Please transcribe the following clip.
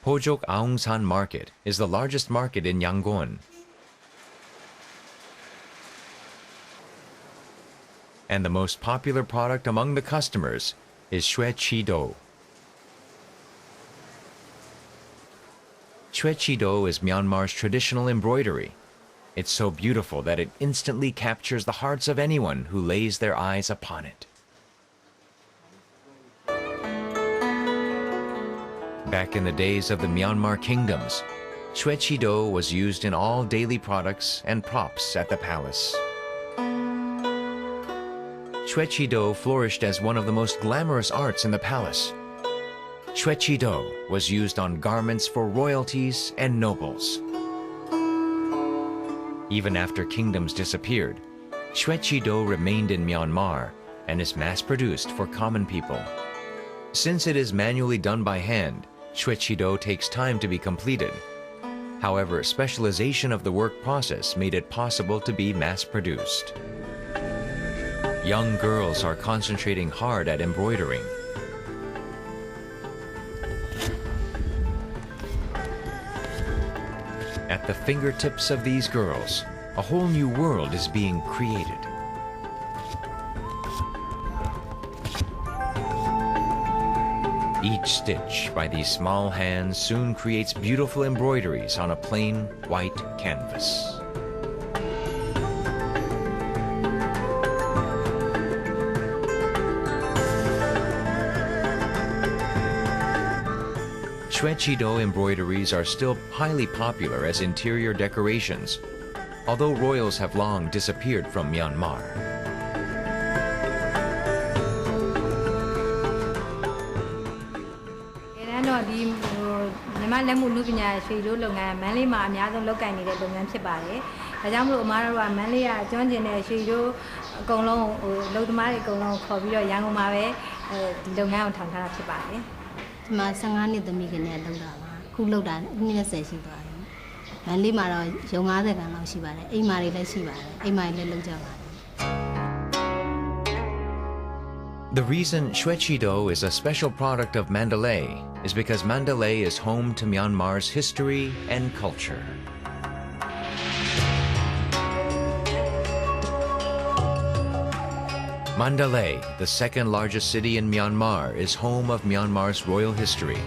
Pojok Aung San Market is the largest market in Yangon. And the most popular product among the customers is Shue Chi Do. Shue Chi Do is Myanmar's traditional embroidery. It's so beautiful that it instantly captures the hearts of anyone who lays their eyes upon it. Back in the days of the Myanmar kingdoms, Shue Chi Do was used in all daily products and props at the palace. Shue Chi Do flourished as one of the most glamorous arts in the palace. Shue Chi Do was used on garments for royalties and nobles. Even after kingdoms disappeared, Shue Chi Do remained in Myanmar and is mass-produced for common people. Since it is manually done by hand, Shue Chi Do takes time to be completed. However, specialization of the work process made it possible to be mass-produced. Young girls are concentrating hard at embroidering. At the fingertips of these girls, a whole new world is being created. Each stitch by these small hands soon creates beautiful embroideries on a plain white canvas. Shue Chi Do embroideries are still highly popular as interior decorations, although royals have long disappeared from Myanmar. The reason Shue Chi Do is a special product of Mandalay is because Mandalay is home to Myanmar's history and culture. Mandalay, the second largest city in Myanmar, is home of Myanmar's royal history.